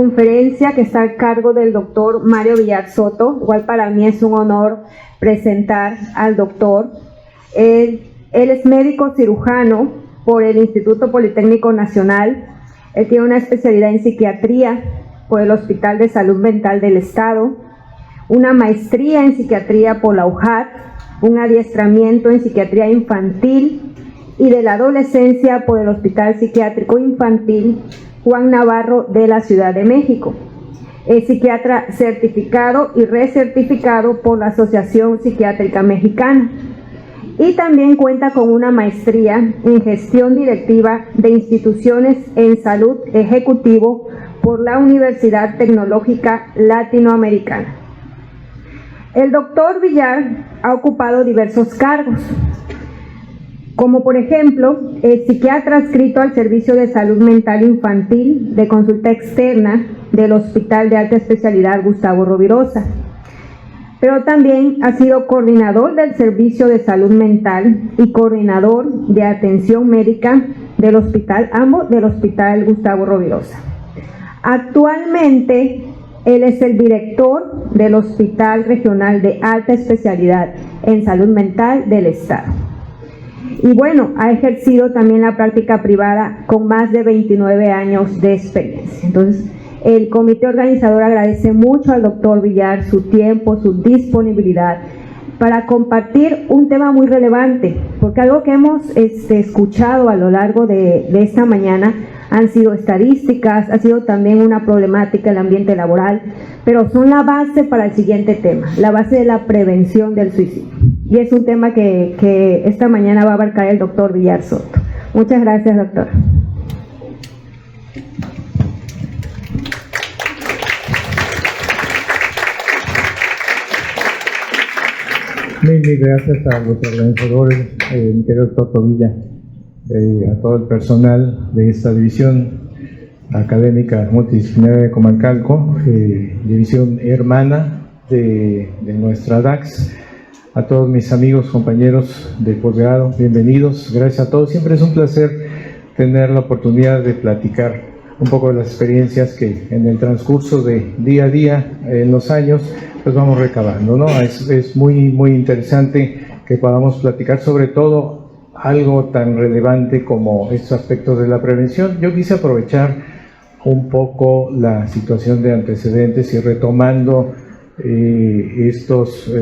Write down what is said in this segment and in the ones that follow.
conferencia que está a cargo del doctor Mario Villar Soto. Igual para mí es un honor presentar al doctor. Él es médico cirujano por el Instituto Politécnico Nacional. Él tiene una especialidad en psiquiatría por el Hospital de Salud Mental del Estado, una maestría en psiquiatría por la UJAT, un adiestramiento en psiquiatría infantil y de la adolescencia por el Hospital Psiquiátrico Infantil Juan Navarro de la Ciudad de México. Es psiquiatra certificado y recertificado por la Asociación Psiquiátrica Mexicana. Y también cuenta con una maestría en gestión directiva de instituciones en salud ejecutivo por la Universidad Tecnológica Latinoamericana. El doctor Villar ha ocupado diversos cargos, como por ejemplo, es psiquiatra adscrito al Servicio de Salud Mental Infantil de Consulta Externa del Hospital de Alta Especialidad Gustavo Rovirosa, pero también ha sido coordinador del Servicio de Salud Mental y coordinador de atención médica del hospital, ambos del Hospital Gustavo Rovirosa. Actualmente, él es el director del Hospital Regional de Alta Especialidad en Salud Mental del Estado. Y bueno, ha ejercido también la práctica privada con más de 29 años de experiencia. Entonces, el comité organizador agradece mucho al doctor Villar su tiempo, su disponibilidad para compartir un tema muy relevante, porque algo que hemos escuchado a lo largo de esta mañana han sido estadísticas, ha sido también una problemática el ambiente laboral, pero son la base para el siguiente tema, la base de la prevención del suicidio. Y es un tema que esta mañana va a abarcar el doctor Villar Soto. Muchas gracias, doctor. Mil gracias a los organizadores, mi querido doctor Tobilla, a todo el personal de esta división académica multidisciplinaria de Comalcalco, división hermana de nuestra DACS, a todos mis amigos, compañeros de posgrado, bienvenidos, gracias a todos. Siempre es un placer tener la oportunidad de platicar un poco de las experiencias que en el transcurso de día a día, en los años, pues vamos recabando, ¿no? Es muy interesante que podamos platicar sobre todo algo tan relevante como estos aspectos de la prevención. Yo quise aprovechar un poco la situación de antecedentes y retomando estos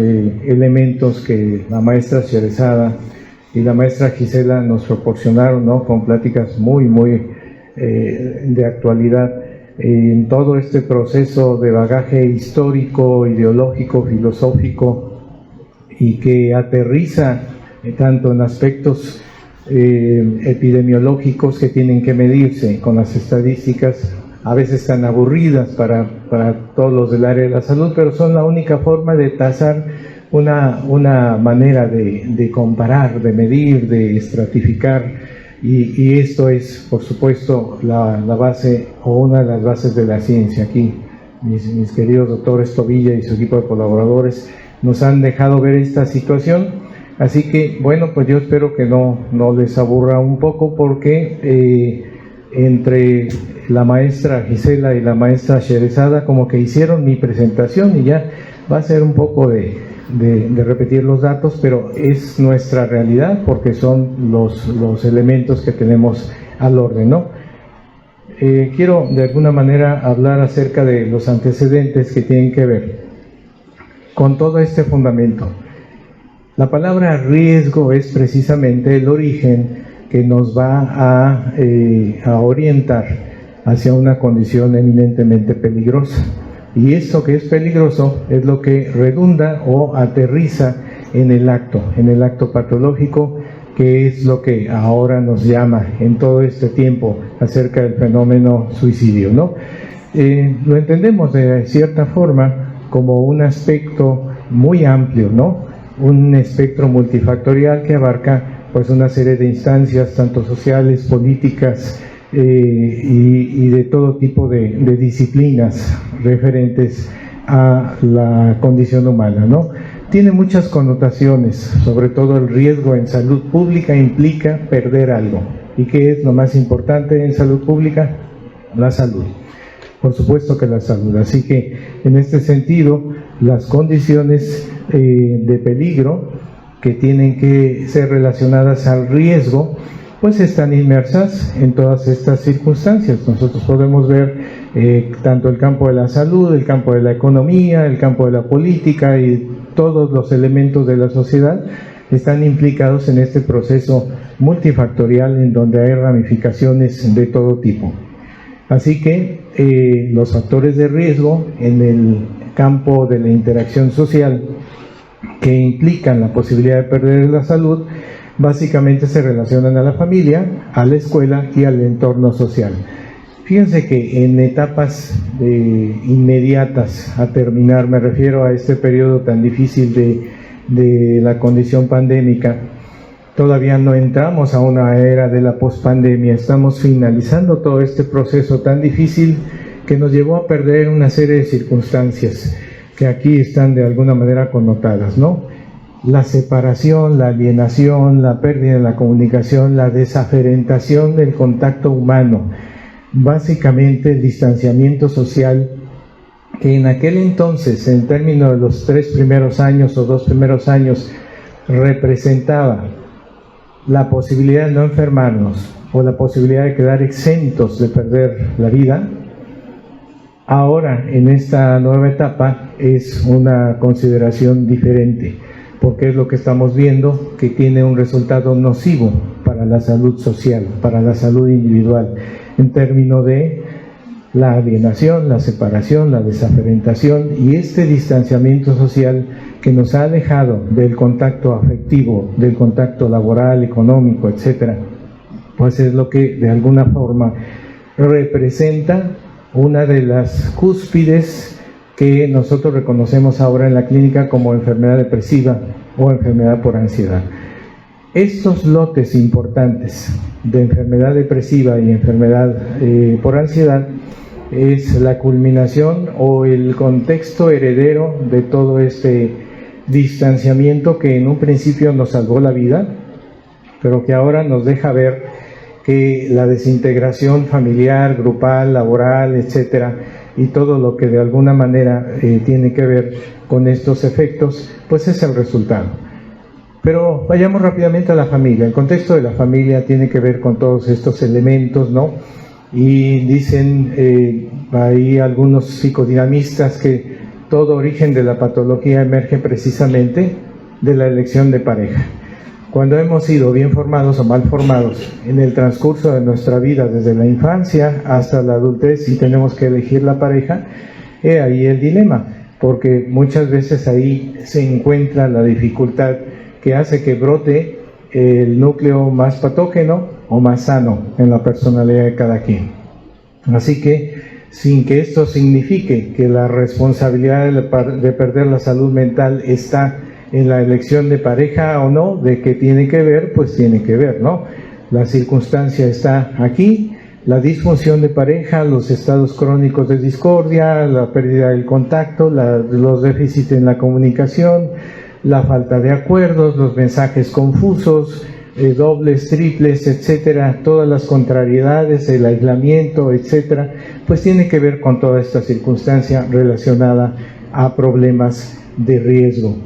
elementos que la maestra Sherezada y la maestra Gisela nos proporcionaron, ¿no? Con pláticas muy de actualidad en todo este proceso de bagaje histórico, ideológico, filosófico, y que aterriza tanto en aspectos epidemiológicos que tienen que medirse con las estadísticas, a veces tan aburridas para todos los del área de la salud, pero son la única forma de tasar una manera de comparar, de medir, de estratificar. Y esto es, por supuesto, la base o una de las bases de la ciencia. Aquí mis queridos doctores Tobilla y su equipo de colaboradores nos han dejado ver esta situación. Así que, bueno, pues yo espero que no les aburra un poco, porque entre la maestra Gisela y la maestra Sherezada como que hicieron mi presentación y ya va a ser un poco de repetir los datos, pero es nuestra realidad porque son los elementos que tenemos al orden, ¿no? Quiero de alguna manera hablar acerca de los antecedentes que tienen que ver con todo este fundamento. La palabra riesgo es precisamente el origen que nos va a orientar hacia una condición eminentemente peligrosa. Y esto que es peligroso es lo que redunda o aterriza en el acto patológico, que es lo que ahora nos llama en todo este tiempo acerca del fenómeno suicidio, ¿no? Lo entendemos de cierta forma como un aspecto muy amplio, ¿no? Un espectro multifactorial que abarca pues una serie de instancias, tanto sociales, políticas, y de todo tipo de disciplinas referentes a la condición humana, ¿no? Tiene muchas connotaciones, sobre todo el riesgo en salud pública implica perder algo. ¿Y qué es lo más importante en salud pública? La salud. por supuesto que la salud. Así que en este sentido, las condiciones de peligro que tienen que ser relacionadas al riesgo, pues están inmersas en todas estas circunstancias. Nosotros podemos ver tanto el campo de la salud, el campo de la economía, el campo de la política y todos los elementos de la sociedad están implicados en este proceso multifactorial en donde hay ramificaciones de todo tipo. Así que los factores de riesgo en el campo de la interacción social que implican la posibilidad de perder la salud, básicamente se relacionan a la familia, a la escuela y al entorno social. Fíjense que en etapas inmediatas a terminar, me refiero a este periodo tan difícil de la condición pandémica, todavía no entramos a una era de la pospandemia, estamos finalizando todo este proceso tan difícil que nos llevó a perder una serie de circunstancias que aquí están de alguna manera connotadas, ¿no? La separación, la alienación, la pérdida de la comunicación, la desaferentación del contacto humano, básicamente el distanciamiento social, que en aquel entonces, en términos de los 3 primeros años o 2 primeros años, representaba la posibilidad de no enfermarnos o la posibilidad de quedar exentos de perder la vida. Ahora, en esta nueva etapa, es una consideración diferente, porque es lo que estamos viendo que tiene un resultado nocivo para la salud social, para la salud individual, en términos de la alienación, la separación, la desaferentación y este distanciamiento social que nos ha alejado del contacto afectivo, del contacto laboral, económico, etcétera, pues es lo que de alguna forma representa una de las cúspides que nosotros reconocemos ahora en la clínica como enfermedad depresiva o enfermedad por ansiedad. Estos lotes importantes de enfermedad depresiva y enfermedad por ansiedad es la culminación o el contexto heredero de todo este distanciamiento que en un principio nos salvó la vida, pero que ahora nos deja ver que la desintegración familiar, grupal, laboral, etcétera, y todo lo que de alguna manera tiene que ver con estos efectos, pues es el resultado. Pero vayamos rápidamente a la familia. El contexto de la familia tiene que ver con todos estos elementos, ¿no? Y dicen ahí algunos psicodinamistas que todo origen de la patología emerge precisamente de la elección de pareja. Cuando hemos sido bien formados o mal formados en el transcurso de nuestra vida, desde la infancia hasta la adultez, y tenemos que elegir la pareja, ahí el dilema, porque muchas veces ahí se encuentra la dificultad que hace que brote el núcleo más patógeno o más sano en la personalidad de cada quien. Así que, sin que esto signifique que la responsabilidad de perder la salud mental está en la elección de pareja o no, de qué tiene que ver, pues tiene que ver, ¿no? La circunstancia está aquí, la disfunción de pareja, los estados crónicos de discordia, la pérdida del contacto, los déficits en la comunicación, la falta de acuerdos, los mensajes confusos, dobles, triples, etcétera, todas las contrariedades, el aislamiento, etcétera, pues tiene que ver con toda esta circunstancia relacionada a problemas de riesgo.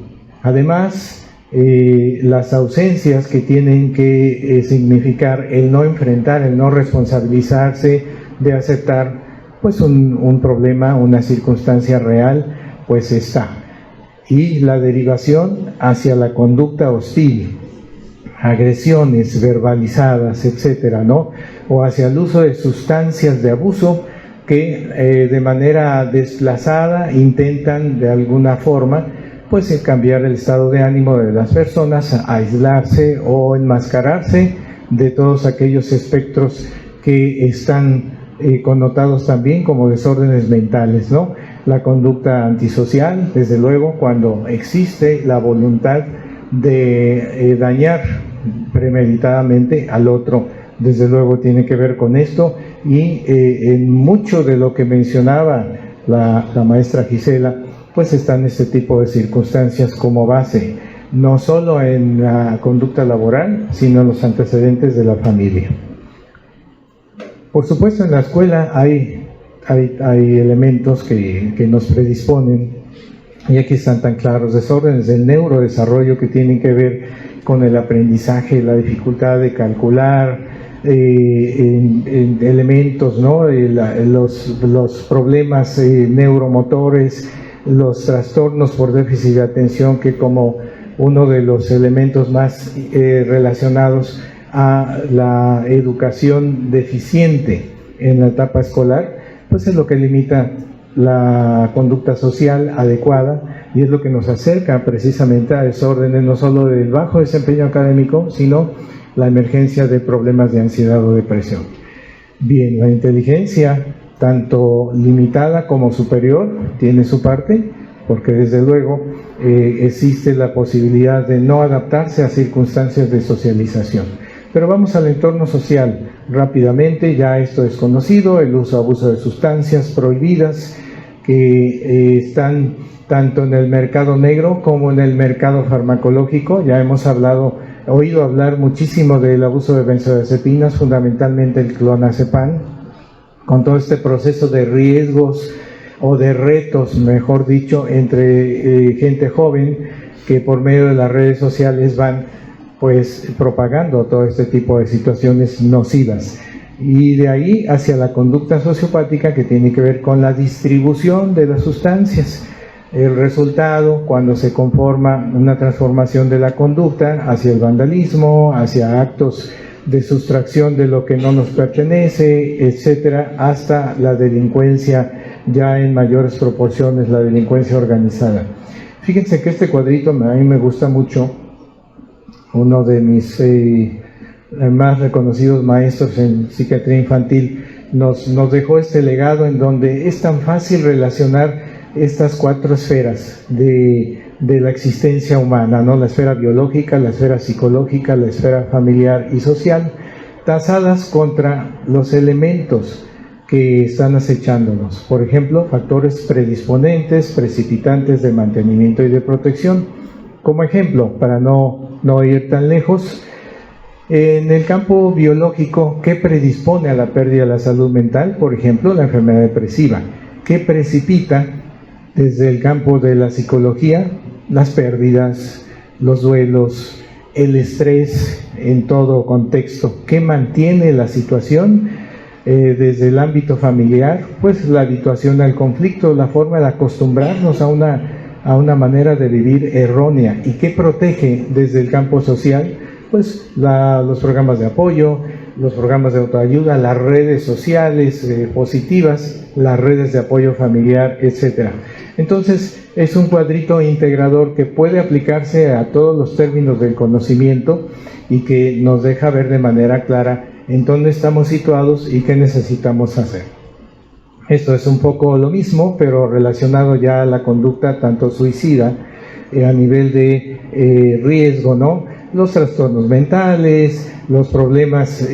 Además, las ausencias que tienen que significar el no enfrentar, el no responsabilizarse de aceptar pues un problema, una circunstancia real, pues está. Y la derivación hacia la conducta hostil, agresiones verbalizadas, etcétera, ¿no? O hacia el uso de sustancias de abuso que de manera desplazada intentan de alguna forma pues cambiar el estado de ánimo de las personas, aislarse o enmascararse de todos aquellos espectros que están connotados también como desórdenes mentales, ¿no? La conducta antisocial, desde luego, cuando existe la voluntad de dañar premeditadamente al otro, desde luego tiene que ver con esto, y en mucho de lo que mencionaba la maestra Gisela, pues están este tipo de circunstancias como base, no solo en la conducta laboral, sino en los antecedentes de la familia. Por supuesto, en la escuela hay hay elementos que nos predisponen, y aquí están tan claros: desórdenes del neurodesarrollo que tienen que ver con el aprendizaje, la dificultad de calcular, en elementos, ¿no? Los problemas neuromotores, los trastornos por déficit de atención, que como uno de los elementos más relacionados a la educación deficiente en la etapa escolar, pues es lo que limita la conducta social adecuada, y es lo que nos acerca precisamente a desórdenes no solo del bajo desempeño académico, sino la emergencia de problemas de ansiedad o depresión. Bien, la inteligencia, tanto limitada como superior, tiene su parte, porque desde luego existe la posibilidad de no adaptarse a circunstancias de socialización. Pero vamos al entorno social rápidamente. Ya esto es conocido: el uso abuso de sustancias prohibidas que están tanto en el mercado negro como en el mercado farmacológico. Ya hemos oído hablar muchísimo del abuso de benzodiazepinas, fundamentalmente el clonazepam, con todo este proceso de riesgos o de retos, mejor dicho, entre gente joven que por medio de las redes sociales van pues propagando todo este tipo de situaciones nocivas. Y de ahí hacia la conducta sociopática, que tiene que ver con la distribución de las sustancias. El resultado, cuando se conforma una transformación de la conducta hacia el vandalismo, hacia actos de sustracción de lo que no nos pertenece, etcétera, hasta la delincuencia ya en mayores proporciones, la delincuencia organizada. Fíjense que este cuadrito a mí me gusta mucho. Uno de mis más reconocidos maestros en psiquiatría infantil nos dejó este legado, en donde es tan fácil relacionar estas 4 esferas de la existencia humana, ¿no? La esfera biológica, la esfera psicológica, la esfera familiar y social, tasadas contra los elementos que están acechándonos. Por ejemplo, factores predisponentes, precipitantes de mantenimiento y de protección. Como ejemplo, para no ir tan lejos, en el campo biológico, ¿qué predispone a la pérdida de la salud mental? Por ejemplo, la enfermedad depresiva. ¿Qué precipita desde el campo de la psicología? Las pérdidas, los duelos, el estrés en todo contexto. ¿Qué mantiene la situación? Desde el ámbito familiar, pues la habituación al conflicto, la forma de acostumbrarnos a una manera de vivir errónea. ¿Y qué protege desde el campo social? Pues los programas de apoyo, los programas de autoayuda, las redes sociales positivas, las redes de apoyo familiar, etc. Entonces, es un cuadrito integrador que puede aplicarse a todos los términos del conocimiento y que nos deja ver de manera clara en dónde estamos situados y qué necesitamos hacer. Esto es un poco lo mismo, pero relacionado ya a la conducta tanto suicida, a nivel de riesgo, ¿no? Los trastornos mentales, los problemas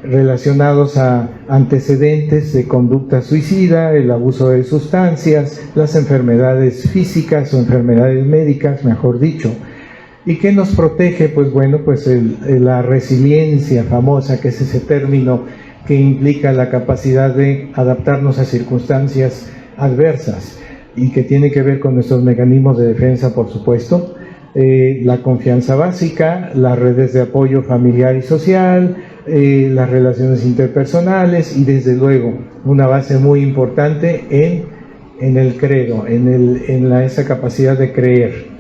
relacionados a antecedentes de conducta suicida, el abuso de sustancias, las enfermedades físicas o enfermedades médicas, mejor dicho. ¿Y qué nos protege? Pues bueno, pues la resiliencia famosa, que es ese término que implica la capacidad de adaptarnos a circunstancias adversas y que tiene que ver con nuestros mecanismos de defensa, por supuesto. La confianza básica, las redes de apoyo familiar y social, las relaciones interpersonales y desde luego una base muy importante en el credo, esa capacidad de creer.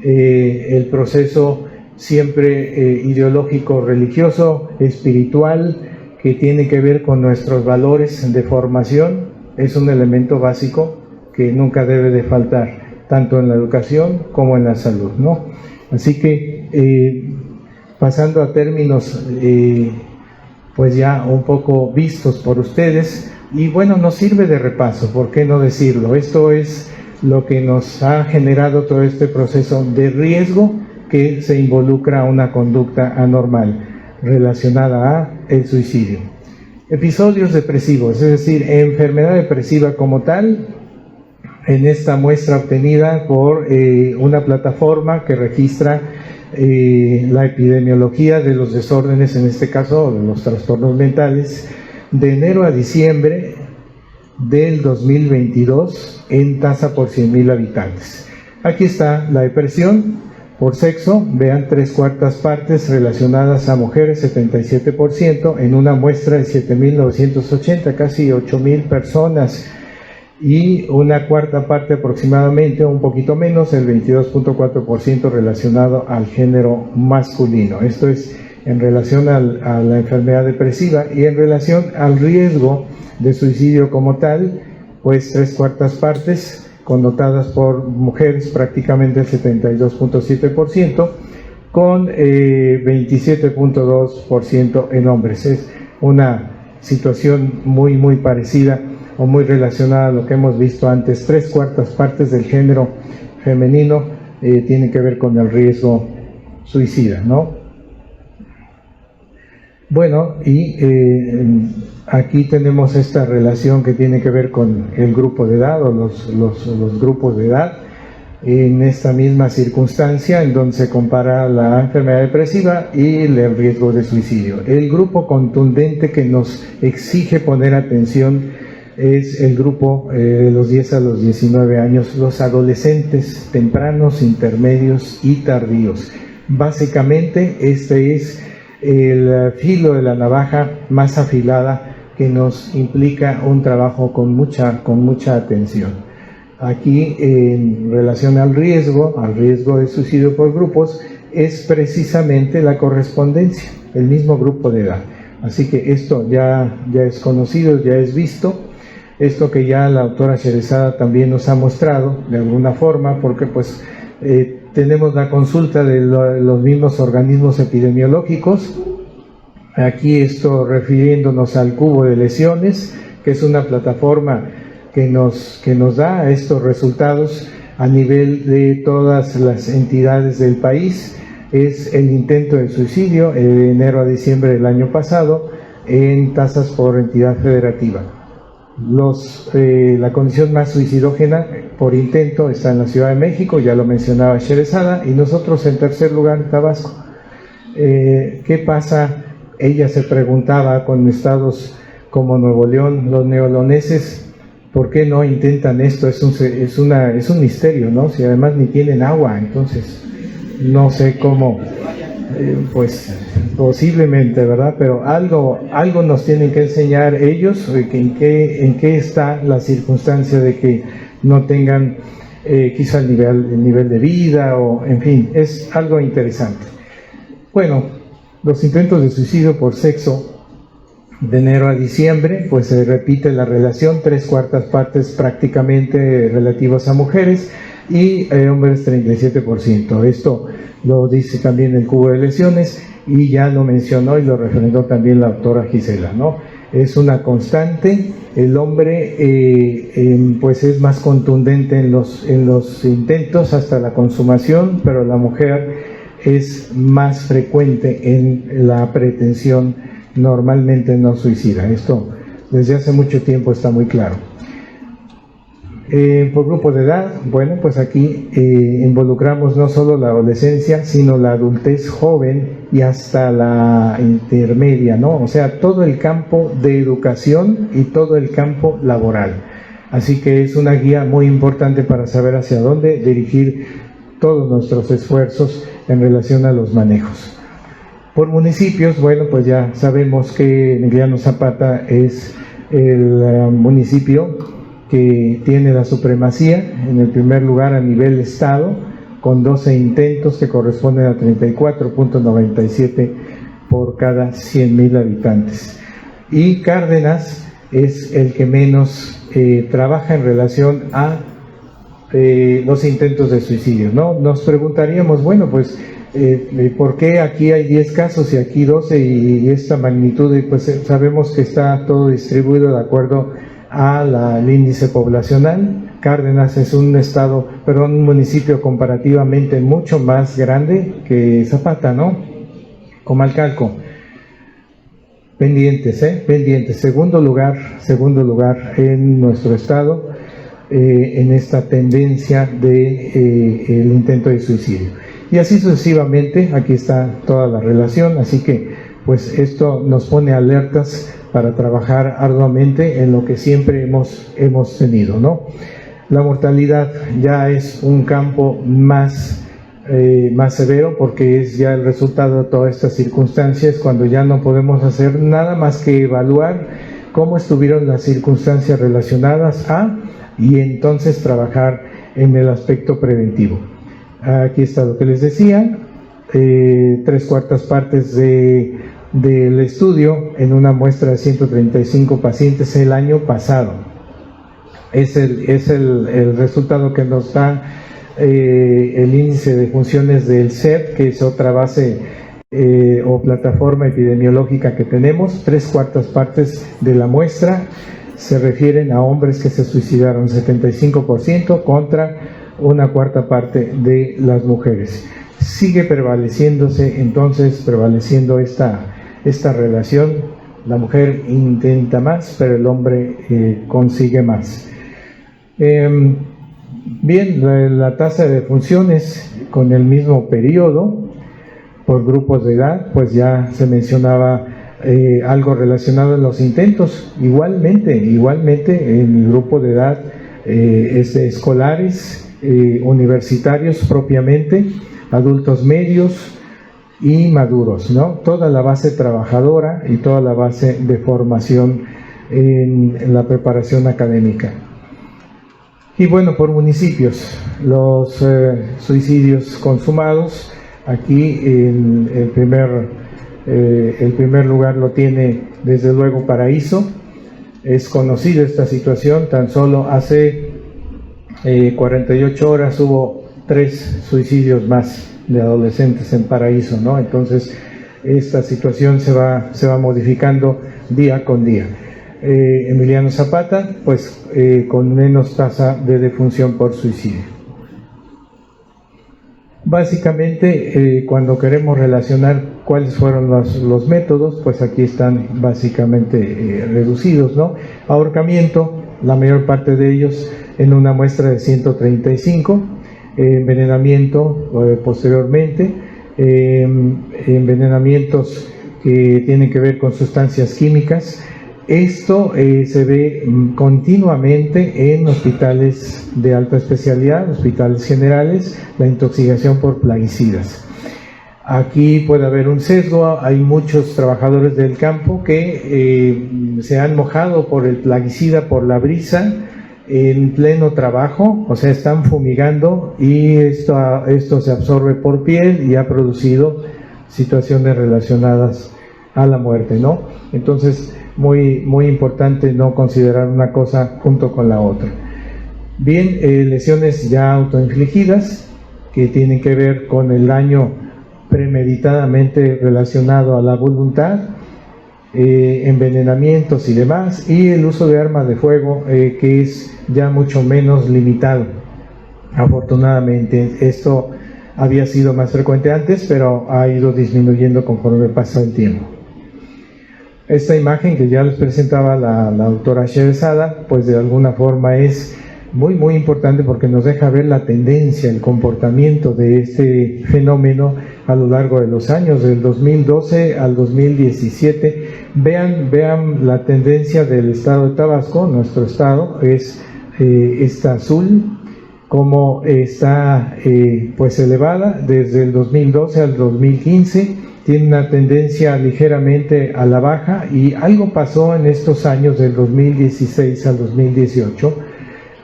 El proceso siempre ideológico, religioso, espiritual, que tiene que ver con nuestros valores de formación, es un elemento básico que nunca debe de faltar, tanto en la educación como en la salud, ¿no? Así que, pasando a términos pues ya un poco vistos por ustedes, y bueno, nos sirve de repaso, ¿por qué no decirlo? Esto es lo que nos ha generado todo este proceso de riesgo que se involucra a una conducta anormal relacionada a el suicidio. Episodios depresivos, es decir, enfermedad depresiva como tal, en esta muestra obtenida por una plataforma que registra la epidemiología de los desórdenes, en este caso de los trastornos mentales, de enero a diciembre del 2022 en tasa por 100.000 habitantes. Aquí está la depresión por sexo, vean 3/4 partes relacionadas a mujeres, 77%, en una muestra de 7.980, casi 8.000 personas, y una 1/4 parte aproximadamente, un poquito menos, el 22.4% relacionado al género masculino. Esto es en relación a la enfermedad depresiva, y en relación al riesgo de suicidio como tal, pues 3/4 partes connotadas por mujeres, prácticamente el 72.7%, con 27.2% en hombres. Es una situación muy parecida o muy relacionada a lo que hemos visto antes. 3/4 partes del género femenino tienen que ver con el riesgo suicida, ¿no? Bueno, y aquí tenemos esta relación que tiene que ver con el grupo de edad o los grupos de edad en esta misma circunstancia, en donde se compara la enfermedad depresiva y el riesgo de suicidio. El grupo contundente que nos exige poner atención es el grupo de los 10 a los 19 años, los adolescentes tempranos, intermedios y tardíos. Básicamente este es el filo de la navaja más afilada que nos implica un trabajo con mucha atención. Aquí, en relación al riesgo de suicidio por grupos, es precisamente la correspondencia, el mismo grupo de edad. Así que esto ya es conocido, ya es visto. Esto que ya la doctora Sherezada también nos ha mostrado de alguna forma, porque pues tenemos la consulta de los mismos organismos epidemiológicos. Aquí esto refiriéndonos al cubo de lesiones, que es una plataforma que nos da estos resultados a nivel de todas las entidades del país. Es el intento de suicidio de enero a diciembre del año pasado en tasas por entidad federativa. La condición más suicidógena por intento está en la Ciudad de México, ya lo mencionaba Sherezada, y nosotros en tercer lugar en Tabasco. ¿Qué pasa? Ella se preguntaba con estados como Nuevo León, los neoloneses, ¿por qué no intentan esto? Es un misterio, ¿no? Si además ni tienen agua, entonces no sé cómo, pues posiblemente, ¿verdad? Pero algo nos tienen que enseñar ellos, en qué está la circunstancia de que no tengan quizá el nivel de vida, o en fin, es algo interesante. Bueno, los intentos de suicidio por sexo de enero a diciembre, pues se repite la relación, 3/4 partes prácticamente relativas a mujeres y hombres 37%. Esto lo dice también el cubo de lesiones y ya lo mencionó y lo refrendó también la doctora Gisela, ¿no? Es una constante. El hombre pues es más contundente en los intentos hasta la consumación, pero la mujer es más frecuente en la pretensión, normalmente no suicida. Esto desde hace mucho tiempo está muy claro. Por grupo de edad, bueno, pues aquí involucramos no solo la adolescencia, sino la adultez joven y hasta la intermedia, ¿no? O sea, todo el campo de educación y todo el campo laboral. Así que es una guía muy importante para saber hacia dónde dirigir todos nuestros esfuerzos en relación a los manejos. Por municipios, bueno, pues ya sabemos que Emiliano Zapata es el municipio que tiene la supremacía en el primer lugar a nivel estado, con 12 intentos que corresponden a 34.97 por cada 100.000 habitantes. Y Cárdenas es el que menos trabaja en relación a los intentos de suicidio, ¿no? Nos preguntaríamos, bueno, pues ¿por qué aquí hay 10 casos y aquí 12 y esta magnitud? Y pues sabemos que está todo distribuido de acuerdo al índice poblacional. Cárdenas es un municipio comparativamente mucho más grande que Zapata, ¿no? Comalcalco. Pendientes. Segundo lugar en nuestro estado en esta tendencia de el intento de suicidio. Y así sucesivamente, aquí está toda la relación, así que pues esto nos pone alertas para trabajar arduamente en lo que siempre hemos tenido, ¿no? La mortalidad ya es un campo más severo, porque es ya el resultado de todas estas circunstancias, cuando ya no podemos hacer nada más que evaluar cómo estuvieron las circunstancias relacionadas y entonces trabajar en el aspecto preventivo. Aquí está lo que les decía, 3/4 partes del estudio en una muestra de 135 pacientes el año pasado. Es el resultado que nos da el índice de funciones del CEP, que es otra base o plataforma epidemiológica que tenemos. 3/4 partes de la muestra se refieren a hombres que se suicidaron, 75% contra 1/4 parte de las mujeres. Sigue prevaleciendo esta relación. La mujer intenta más, pero el hombre consigue más. Bien, la tasa de defunciones con el mismo periodo por grupos de edad, pues ya se mencionaba algo relacionado en los intentos. Igualmente en el grupo de edad escolares, universitarios propiamente, adultos medios y maduros, ¿no? Toda la base trabajadora y toda la base de formación en la preparación académica. Y bueno, por municipios, los suicidios consumados, aquí el primer lugar lo tiene desde luego Paraíso. Es conocida esta situación, tan solo hace 48 horas hubo 3 suicidios más de adolescentes en Paraíso, ¿no? Entonces esta situación se va modificando día con día. Emiliano Zapata, pues con menos tasa de defunción por suicidio. Básicamente, cuando queremos relacionar cuáles fueron los métodos, pues aquí están básicamente reducidos, ¿no? Ahorcamiento, la mayor parte de ellos en una muestra de 135, envenenamiento posteriormente, envenenamientos que tienen que ver con sustancias químicas. Esto se ve continuamente en hospitales de alta especialidad, hospitales generales, la intoxicación por plaguicidas. Aquí puede haber un sesgo, hay muchos trabajadores del campo que se han mojado por el plaguicida, por la brisa, en pleno trabajo, o sea, están fumigando y esto se absorbe por piel y ha producido situaciones relacionadas a la muerte, ¿no? Entonces, muy importante no considerar una cosa junto con la otra. Bien, lesiones ya autoinfligidas que tienen que ver con el daño premeditadamente relacionado a la voluntad, envenenamientos y demás, y el uso de armas de fuego que es ya mucho menos limitado. Afortunadamente, esto había sido más frecuente antes, pero ha ido disminuyendo conforme pasa el tiempo. Esta imagen que ya les presentaba la doctora Shevezada, pues de alguna forma es muy importante porque nos deja ver la tendencia, el comportamiento de este fenómeno a lo largo de los años, del 2012 al 2017. Vean la tendencia del estado de Tabasco. Nuestro estado está azul, como está pues elevada desde el 2012 al 2015. Tiene una tendencia ligeramente a la baja, y algo pasó en estos años del 2016 al 2018.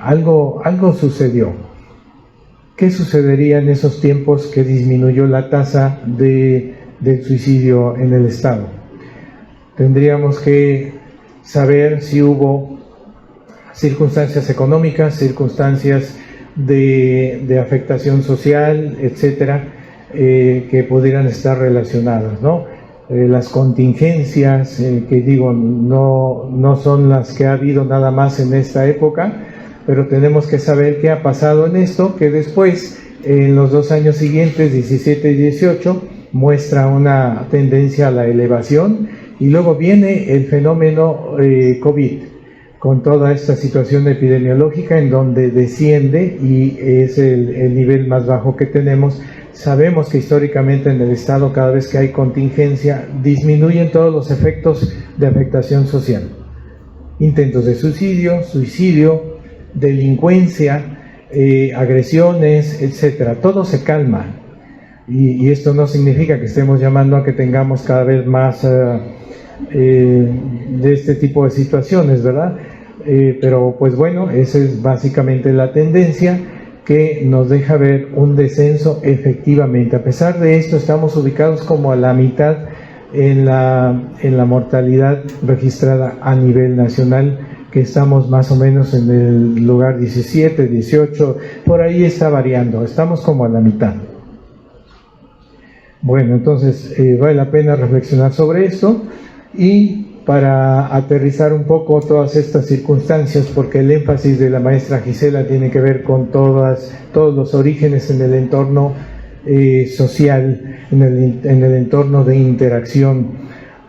Algo sucedió. ¿Qué sucedería en esos tiempos que disminuyó la tasa del suicidio en el estado? Tendríamos que saber si hubo circunstancias económicas, circunstancias de afectación social, etcétera, que pudieran estar relacionadas, ¿no? Las contingencias, que digo, no son las que ha habido nada más en esta época, pero tenemos que saber qué ha pasado en esto, que después, en los 2 años siguientes, 17 y 18, muestra una tendencia a la elevación, y luego viene el fenómeno COVID, con toda esta situación epidemiológica en donde desciende, y es el nivel más bajo que tenemos, Sabemos que históricamente en el Estado, cada vez que hay contingencia, disminuyen todos los efectos de afectación social. Intentos de suicidio, delincuencia, agresiones, etcétera. Todo se calma. Y esto no significa que estemos llamando a que tengamos cada vez más de este tipo de situaciones, ¿verdad? Pero pues bueno, esa es básicamente la tendencia que nos deja ver un descenso efectivamente. A pesar de esto, estamos ubicados como a la mitad en la mortalidad registrada a nivel nacional, que estamos más o menos en el lugar 17, 18, por ahí está variando, estamos como a la mitad. Bueno, entonces vale la pena reflexionar sobre esto y para aterrizar un poco todas estas circunstancias, porque el énfasis de la maestra Gisela tiene que ver con todos los orígenes en el entorno social, en el entorno de interacción,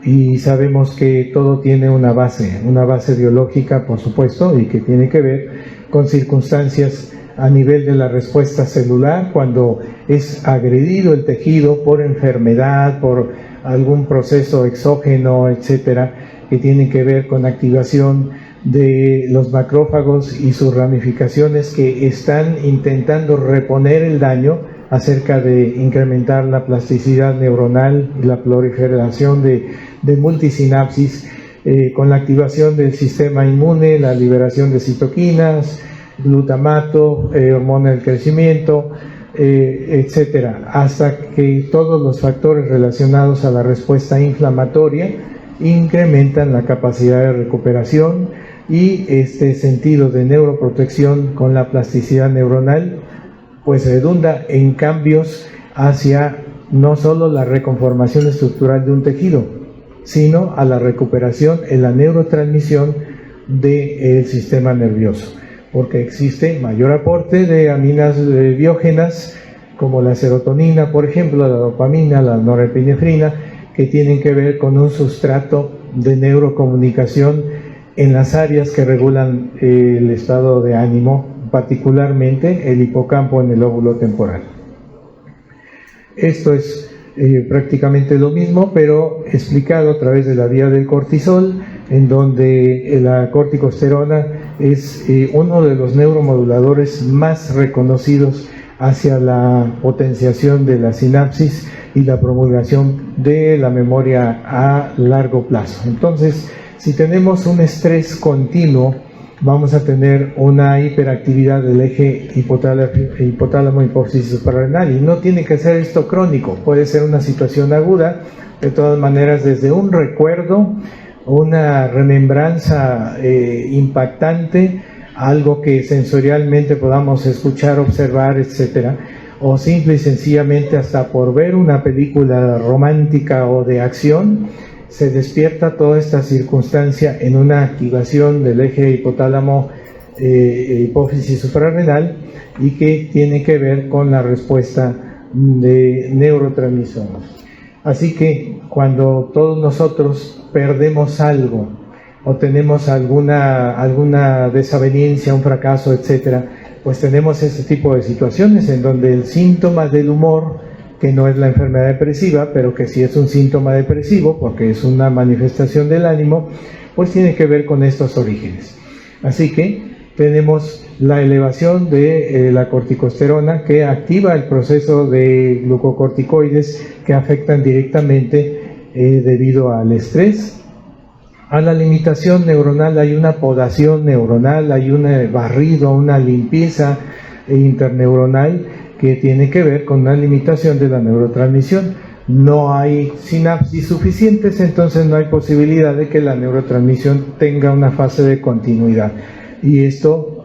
y sabemos que todo tiene una base biológica, por supuesto, y que tiene que ver con circunstancias a nivel de la respuesta celular, cuando es agredido el tejido por enfermedad, por algún proceso exógeno, etcétera, que tiene que ver con activación de los macrófagos y sus ramificaciones que están intentando reponer el daño acerca de incrementar la plasticidad neuronal y la proliferación de multisinapsis, con la activación del sistema inmune, la liberación de citoquinas, glutamato, hormona del crecimiento, etcétera, hasta que todos los factores relacionados a la respuesta inflamatoria incrementan la capacidad de recuperación, y este sentido de neuroprotección con la plasticidad neuronal pues redunda en cambios hacia no solo la reconformación estructural de un tejido, sino a la recuperación en la neurotransmisión del sistema nervioso, porque existe mayor aporte de aminas biógenas como la serotonina, por ejemplo, la dopamina, la norepinefrina, que tienen que ver con un sustrato de neurocomunicación en las áreas que regulan el estado de ánimo, particularmente el hipocampo en el lóbulo temporal. Esto es prácticamente lo mismo, pero explicado a través de la vía del cortisol, en donde la corticosterona es uno de los neuromoduladores más reconocidos hacia la potenciación de la sinapsis y la promulgación de la memoria a largo plazo. Entonces, si tenemos un estrés continuo, vamos a tener una hiperactividad del eje hipotálamo hipófisis suprarrenal, y no tiene que ser esto crónico, puede ser una situación aguda. De todas maneras, desde un recuerdo, una remembranza impactante, algo que sensorialmente podamos escuchar, observar, etcétera, o simple y sencillamente hasta por ver una película romántica o de acción, se despierta toda esta circunstancia en una activación del eje hipotálamo hipófisis suprarrenal, y que tiene que ver con la respuesta de neurotransmisores. Así que cuando todos nosotros perdemos algo o tenemos alguna desaveniencia, un fracaso, etcétera, pues tenemos este tipo de situaciones en donde el síntoma del humor, que no es la enfermedad depresiva, pero que sí es un síntoma depresivo porque es una manifestación del ánimo, pues tiene que ver con estos orígenes. Así que tenemos la elevación de la corticosterona, que activa el proceso de glucocorticoides que afectan directamente debido al estrés. A la limitación neuronal hay una podación neuronal, hay un barrido, una limpieza interneuronal que tiene que ver con una limitación de la neurotransmisión. No hay sinapsis suficientes, entonces no hay posibilidad de que la neurotransmisión tenga una fase de continuidad, y esto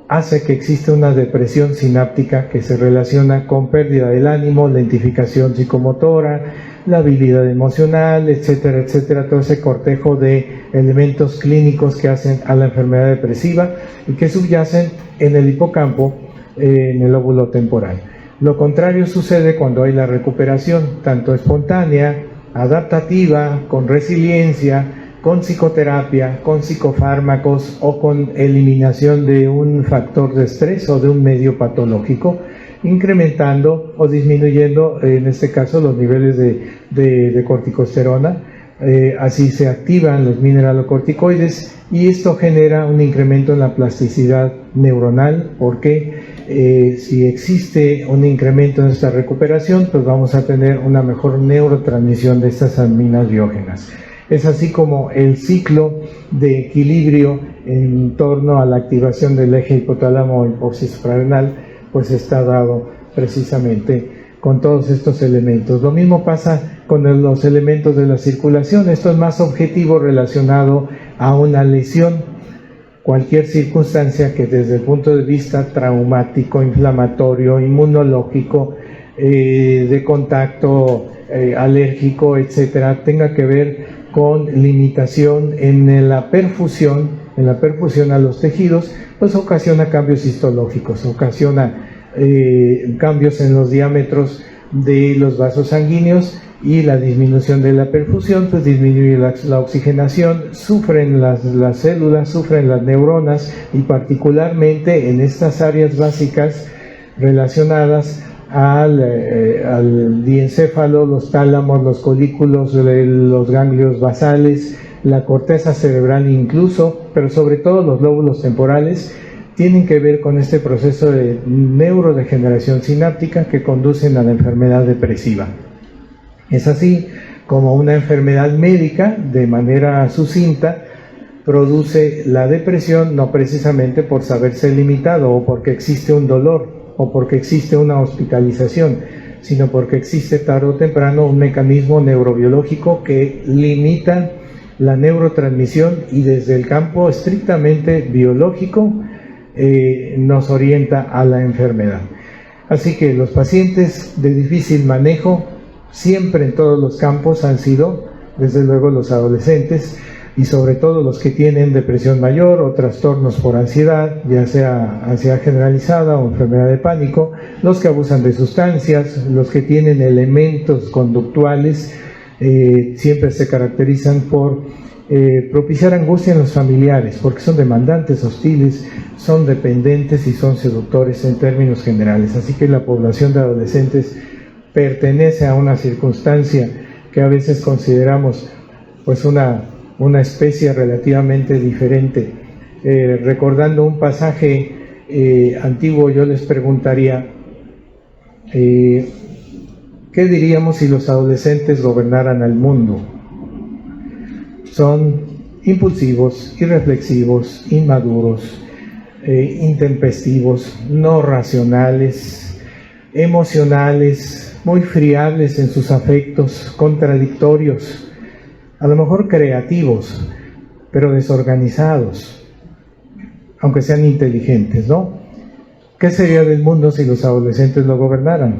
hace que exista una depresión sináptica que se relaciona con pérdida del ánimo, lentificación psicomotora, la habilidad emocional, etcétera, etcétera, todo ese cortejo de elementos clínicos que hacen a la enfermedad depresiva y que subyacen en el hipocampo, en el lóbulo temporal. Lo contrario sucede cuando hay la recuperación, tanto espontánea, adaptativa, con resiliencia, con psicoterapia, con psicofármacos o con eliminación de un factor de estrés o de un medio patológico, incrementando o disminuyendo, en este caso, los niveles de corticosterona. Así se activan los mineralocorticoides y esto genera un incremento en la plasticidad neuronal, porque si existe un incremento en esta recuperación, pues vamos a tener una mejor neurotransmisión de estas aminas biógenas. Es así como el ciclo de equilibrio en torno a la activación del eje hipotálamo hipófisis suprarrenal, pues está dado precisamente con todos estos elementos. Lo mismo pasa con los elementos de la circulación. Esto es más objetivo relacionado a una lesión, cualquier circunstancia que desde el punto de vista traumático, inflamatorio, inmunológico, de contacto alérgico, etcétera, tenga que ver con limitación en la perfusión a los tejidos, pues ocasiona cambios histológicos, ocasiona cambios en los diámetros de los vasos sanguíneos, y la disminución de la perfusión pues disminuye la oxigenación, sufren las células, sufren las neuronas, y particularmente en estas áreas básicas relacionadas al diencéfalo, los tálamos, los colículos, los ganglios basales, la corteza cerebral incluso, pero sobre todo los lóbulos temporales, tienen que ver con este proceso de neurodegeneración sináptica que conducen a la enfermedad depresiva. Es así como una enfermedad médica, de manera sucinta, produce la depresión, no precisamente por saberse limitado o porque existe un dolor o porque existe una hospitalización, sino porque existe tarde o temprano un mecanismo neurobiológico que limita la neurotransmisión y desde el campo estrictamente biológico nos orienta a la enfermedad. Así que los pacientes de difícil manejo siempre en todos los campos han sido, desde luego, los adolescentes, y sobre todo los que tienen depresión mayor o trastornos por ansiedad, ya sea ansiedad generalizada o enfermedad de pánico, los que abusan de sustancias, los que tienen elementos conductuales, siempre se caracterizan por propiciar angustia en los familiares, porque son demandantes, hostiles, son dependientes y son seductores en términos generales. Así que la población de adolescentes pertenece a una circunstancia que a veces consideramos pues una especie relativamente diferente. Recordando un pasaje antiguo, yo les preguntaría, ¿qué diríamos si los adolescentes gobernaran al mundo? Son impulsivos, irreflexivos, inmaduros, intempestivos, no racionales, emocionales, muy friables en sus afectos, contradictorios, a lo mejor creativos, pero desorganizados, aunque sean inteligentes, ¿no? ¿Qué sería del mundo si los adolescentes lo gobernaran?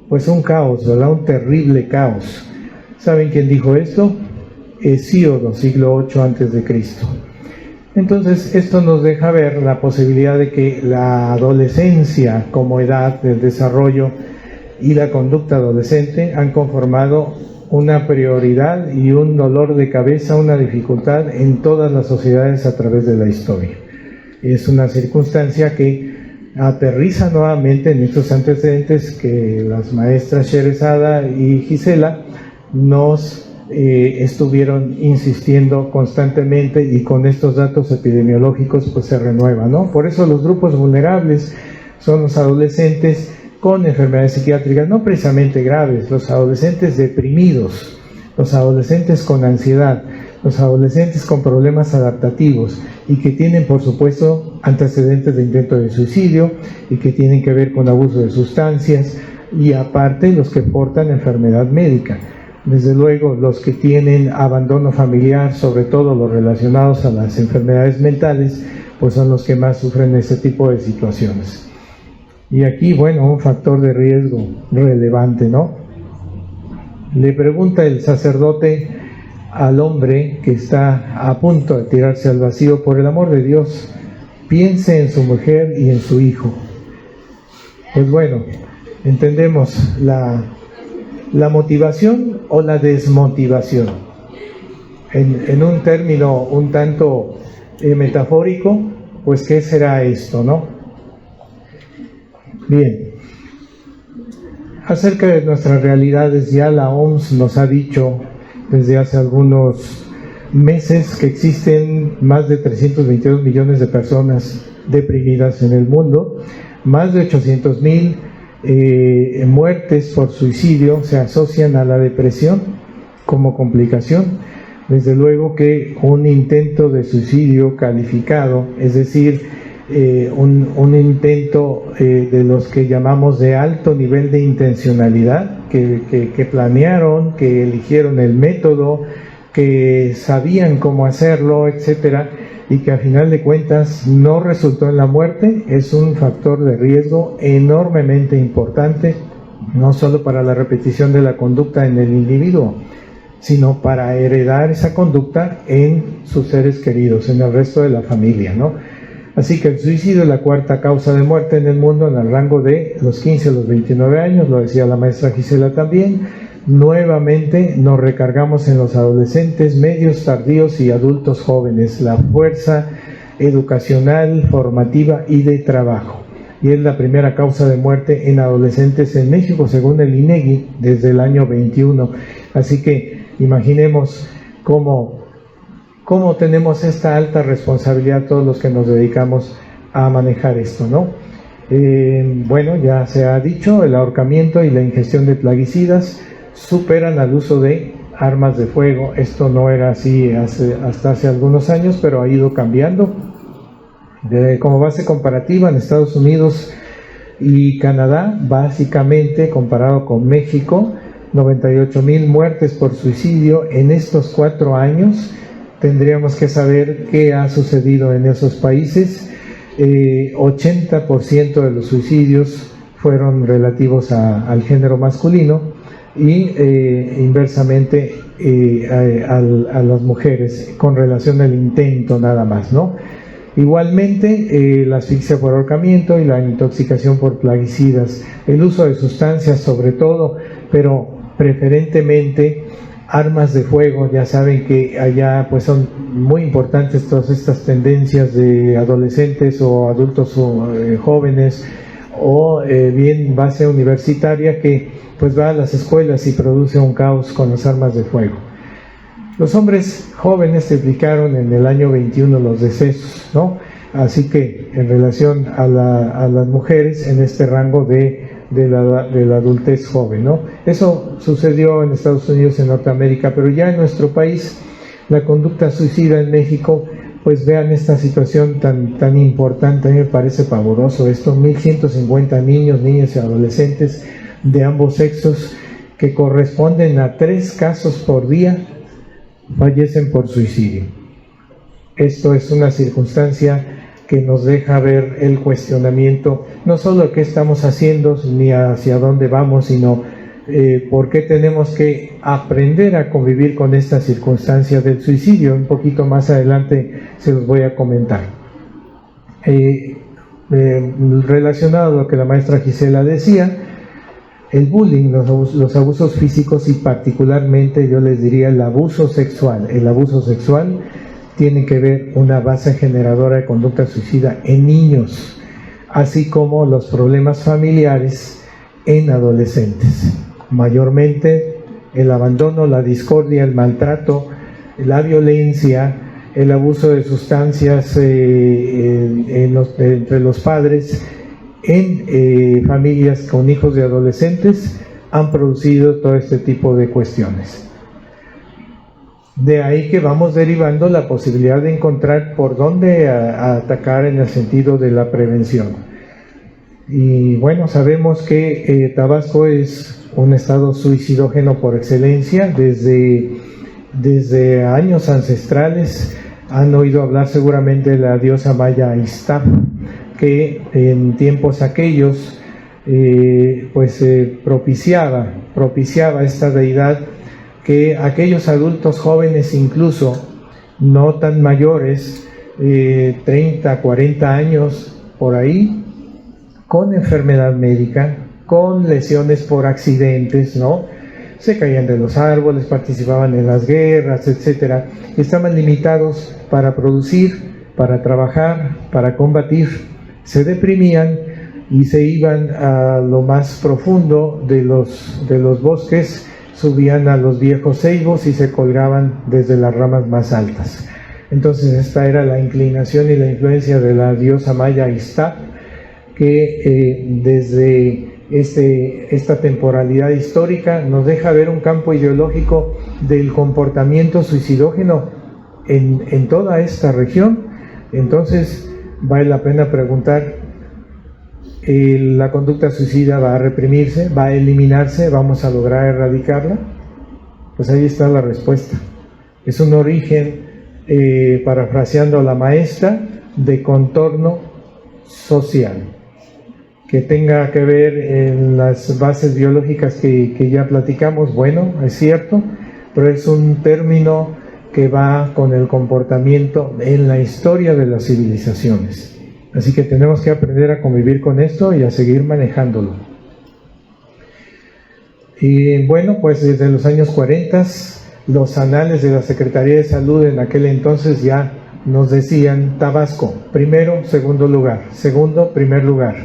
Pues un caos, ¿verdad? Un terrible caos. ¿Saben quién dijo esto? Hesíodo, siglo VIII a.C. Entonces, esto nos deja ver la posibilidad de que la adolescencia como edad del desarrollo y la conducta adolescente han conformado una prioridad y un dolor de cabeza, una dificultad en todas las sociedades a través de la historia. Es una circunstancia que aterriza nuevamente en estos antecedentes que las maestras Sherezada y Gisela nos estuvieron insistiendo constantemente, y con estos datos epidemiológicos pues se renueva, ¿no? Por eso los grupos vulnerables son los adolescentes con enfermedades psiquiátricas, no precisamente graves, los adolescentes deprimidos, los adolescentes con ansiedad, los adolescentes con problemas adaptativos y que tienen, por supuesto, antecedentes de intento de suicidio y que tienen que ver con abuso de sustancias, y aparte los que portan enfermedad médica. Desde luego, los que tienen abandono familiar, sobre todo los relacionados a las enfermedades mentales, pues son los que más sufren este tipo de situaciones. Y aquí, bueno, un factor de riesgo relevante, ¿no? Le pregunta el sacerdote al hombre que está a punto de tirarse al vacío: por el amor de Dios, piense en su mujer y en su hijo. Pues bueno, entendemos la motivación o la desmotivación. En un término un tanto metafórico, pues ¿qué será esto, no? Bien, acerca de nuestras realidades, ya la OMS nos ha dicho desde hace algunos meses que existen más de 322 millones de personas deprimidas en el mundo, más de 800,000 muertes por suicidio se asocian a la depresión como complicación. Desde luego que un intento de suicidio calificado, es decir, un intento de los que llamamos de alto nivel de intencionalidad, que planearon, que eligieron el método, que sabían cómo hacerlo, etcétera, y que a final de cuentas no resultó en la muerte, es un factor de riesgo enormemente importante, no solo para la repetición de la conducta en el individuo, sino para heredar esa conducta en sus seres queridos, en el resto de la familia, ¿no? Así que el suicidio es la cuarta causa de muerte en el mundo en el rango de los 15 a los 29 años, lo decía la maestra Gisela también. Nuevamente nos recargamos en los adolescentes, medios tardíos y adultos jóvenes, la fuerza educacional, formativa y de trabajo. Y es la primera causa de muerte en adolescentes en México, según el INEGI, desde el año 21. Así que imaginemos cómo tenemos esta alta responsabilidad todos los que nos dedicamos a manejar esto, ¿no? Bueno, ya se ha dicho, el ahorcamiento y la ingestión de plaguicidas superan al uso de armas de fuego. Esto no era así hasta hace algunos años, pero ha ido cambiando. Como base comparativa, en Estados Unidos y Canadá, básicamente comparado con México, 98,000 muertes por suicidio en estos 4 años. Tendríamos que saber qué ha sucedido en esos países. 80% de los suicidios fueron relativos al género masculino y inversamente a las mujeres con relación al intento nada más, ¿no? Igualmente la asfixia por ahorcamiento y la intoxicación por plaguicidas, el uso de sustancias sobre todo, pero preferentemente armas de fuego. Ya saben que allá pues son muy importantes todas estas tendencias de adolescentes o adultos jóvenes o bien base universitaria que pues va a las escuelas y produce un caos con las armas de fuego. Los hombres jóvenes triplicaron en el año 21 los decesos, ¿no? Así que en relación a las mujeres en este rango de la adultez joven, ¿no? Eso sucedió en Estados Unidos, en Norteamérica, pero ya en nuestro país la conducta suicida en México, pues vean esta situación tan importante. A mí me parece pavoroso esto: 1,150 niños, niñas y adolescentes de ambos sexos, que corresponden a 3 casos por día, fallecen por suicidio. Esto es una circunstancia que nos deja ver el cuestionamiento, no solo qué estamos haciendo ni hacia dónde vamos, sino por qué tenemos que aprender a convivir con esta circunstancia del suicidio. Un poquito más adelante se los voy a comentar. Relacionado a lo que la maestra Gisela decía, el bullying, los abusos físicos y particularmente yo les diría el abuso sexual. El abuso sexual tiene que ver una base generadora de conducta suicida en niños, así como los problemas familiares en adolescentes. Mayormente el abandono, la discordia, el maltrato, la violencia, el abuso de sustancias entre los padres en familias con hijos de adolescentes han producido todo este tipo de cuestiones. De ahí que vamos derivando la posibilidad de encontrar por dónde atacar en el sentido de la prevención. Y bueno, sabemos que Tabasco es un estado suicidógeno por excelencia. Desde años ancestrales han oído hablar seguramente de la diosa maya Ixtap, que en tiempos aquellos propiciaba esta deidad que aquellos adultos jóvenes, incluso no tan mayores, 30, 40 años por ahí, con enfermedad médica, con lesiones por accidentes, ¿no? Se caían de los árboles, participaban en las guerras, etcétera. Estaban limitados para producir, para trabajar, para combatir. Se deprimían y se iban a lo más profundo de los bosques, subían a los viejos ceibos y se colgaban desde las ramas más altas. Entonces esta era la inclinación y la influencia de la diosa maya Ixtap, que desde esta temporalidad histórica nos deja ver un campo ideológico del comportamiento suicidógeno en toda esta región. Entonces vale la pena preguntar, ¿la conducta suicida va a reprimirse, va a eliminarse, vamos a lograr erradicarla? Pues ahí está la respuesta. Es un origen, parafraseando a la maestra, de contorno social, que tenga que ver en las bases biológicas que ya platicamos. Bueno, es cierto, pero es un término que va con el comportamiento en la historia de las civilizaciones. Así que tenemos que aprender a convivir con esto y a seguir manejándolo. Y bueno, pues desde los años 40, los anales de la Secretaría de Salud en aquel entonces ya nos decían Tabasco, primero, segundo lugar, segundo, primer lugar,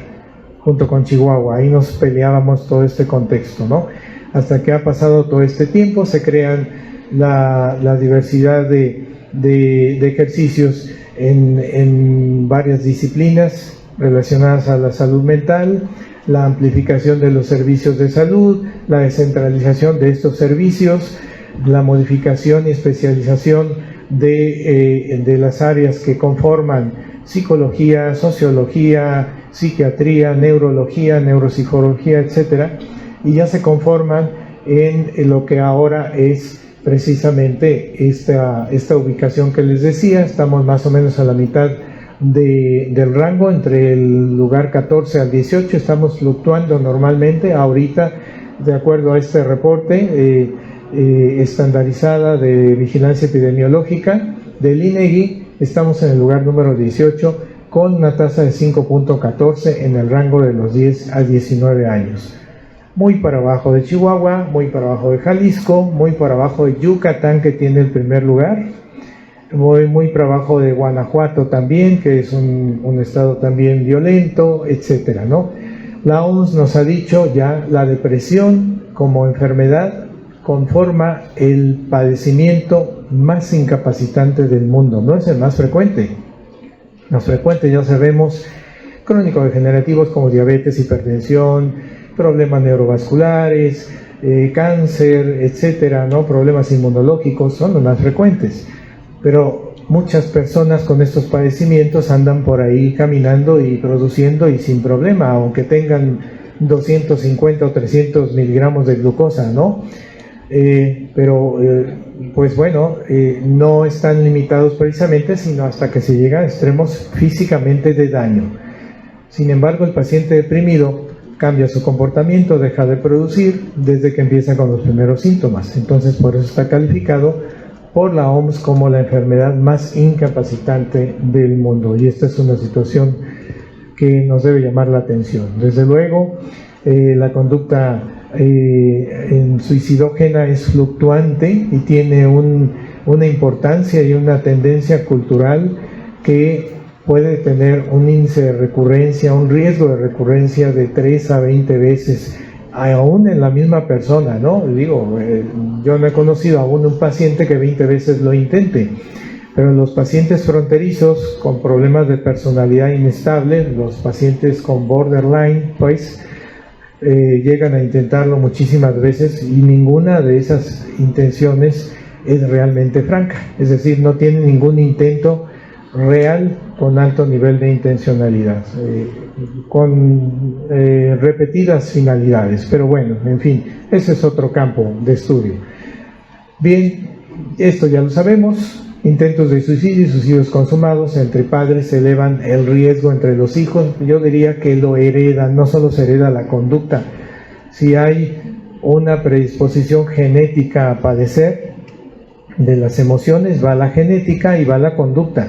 junto con Chihuahua. Ahí nos peleábamos todo este contexto, ¿no? Hasta que ha pasado todo este tiempo, se crean la diversidad de ejercicios en varias disciplinas relacionadas a la salud mental, la amplificación de los servicios de salud, la descentralización de estos servicios, la modificación y especialización de las áreas que conforman psicología, sociología, psiquiatría, neurología, neuropsicología, etcétera, y ya se conforman en lo que ahora es precisamente esta ubicación que les decía. Estamos más o menos a la mitad del rango, entre el lugar 14 al 18, estamos fluctuando normalmente. Ahorita, de acuerdo a este reporte estandarizada de vigilancia epidemiológica del INEGI, estamos en el lugar número 18 con una tasa de 5.14 en el rango de los 10 a 19 años. Muy para abajo de Chihuahua, muy para abajo de Jalisco, muy para abajo de Yucatán, que tiene el primer lugar, muy para abajo de Guanajuato también, que es un estado también violento, etcétera, ¿no? La OMS nos ha dicho ya, la depresión como enfermedad conforma el padecimiento más incapacitante del mundo, no es el más frecuente. Más frecuente, ya sabemos, crónico-degenerativos como diabetes, hipertensión, problemas neurovasculares, cáncer, etcétera, ¿no? Problemas inmunológicos son los más frecuentes. Pero muchas personas con estos padecimientos andan por ahí caminando y produciendo y sin problema, aunque tengan 250 o 300 miligramos de glucosa, ¿no? Pues bueno, no están limitados precisamente, sino hasta que se llega a extremos físicamente de daño. Sin embargo, el paciente deprimido cambia su comportamiento, deja de producir desde que empieza con los primeros síntomas. Entonces, por eso está calificado por la OMS como la enfermedad más incapacitante del mundo. Y esta es una situación que nos debe llamar la atención. Desde luego, la conducta suicidógena es fluctuante y tiene una importancia y una tendencia cultural que puede tener un índice de recurrencia, un riesgo de recurrencia de 3 a 20 veces, aún en la misma persona, ¿no? Digo, yo no he conocido aún un paciente que 20 veces lo intente, pero los pacientes fronterizos con problemas de personalidad inestable, los pacientes con borderline, pues llegan a intentarlo muchísimas veces y ninguna de esas intenciones es realmente franca, es decir, no tiene ningún intento real con alto nivel de intencionalidad, con repetidas finalidades, pero bueno, en fin, ese es otro campo de estudio. Bien, esto ya lo sabemos. Intentos de suicidio y suicidios consumados entre padres elevan el riesgo entre los hijos. Yo diría que lo heredan, no solo se hereda la conducta. Si hay una predisposición genética a padecer de las emociones, va la genética y va la conducta.